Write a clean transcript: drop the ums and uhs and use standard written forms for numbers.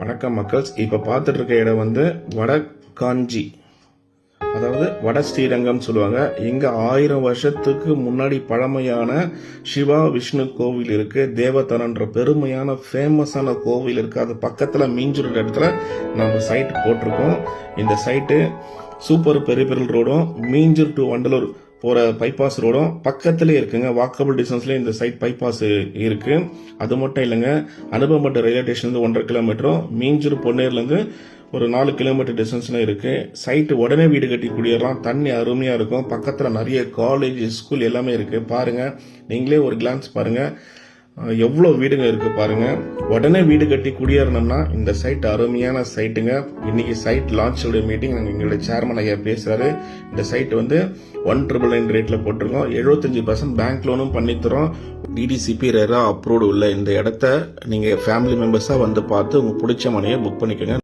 வணக்கம் மக்கள்ஸ். இப்போ பார்த்துட்டு இருக்க இடம் வந்து வடகாஞ்சி, அதாவது வட ஸ்ரீரங்கம் சொல்லுவாங்க. இங்க 1000 வருஷத்துக்கு முன்னாடி பழமையான சிவா விஷ்ணு கோவில் இருக்கு. தேவதனன்ற பெருமையான ஃபேமஸான கோவில் இருக்கு. அது பக்கத்துல மீஞ்சூர் இடத்துல நம்ம சைட் போட்டிருக்கோம். இந்த சைட்டு சூப்பர் பெரிபெரல் ரோடும் மீஞ்சூர் டு வண்டலூர் போற பைபாஸ் ரோடும் பக்கத்திலே இருக்குங்க. வாக்கபிள் டிஸ்டன்ஸ்ல இந்த சைட் பைபாஸ் இருக்கு. அது மட்டும் இல்லைங்க, அனுபவப்பட்ட ரயில்வே ஸ்டேஷன் 1.5 கிலோமீட்டரும், மீஞ்சூர் பொன்னேர்ல இருந்து ஒரு 4 கிலோமீட்டர் டிஸ்டன்ஸ்ல இருக்கு. சைட்டு உடனே வீடு கட்டி குடியேறலாம். தண்ணி அருமையா இருக்கும். பக்கத்துல நிறைய காலேஜ் ஸ்கூல் எல்லாமே இருக்கு. பாருங்க, நீங்களே ஒரு கிளான்ஸ் பாருங்க, எவ்வளோ வீடுங்க இருக்கு பாருங்க. உடனே வீடு கட்டி குடியேறணும்னா இந்த சைட் அருமையான சைட்டுங்க. இன்னைக்கு சைட் லான்ச் மீட்டிங் எங்களுடைய சேர்மன் ஐயா பேசுறாரு. இந்த சைட் வந்து 1,999 ரேட்ல போட்டிருக்கோம். 75% பேங்க் லோனும் பண்ணித்தரோம். டிடிசிபி ரெரா அப்ரூவ்டு உள்ள இந்த இடத்த நீங்க ஃபேமிலி மெம்பர்ஸா வந்து பார்த்து உங்க பிடிச்ச மனையை புக் பண்ணிக்கோங்க.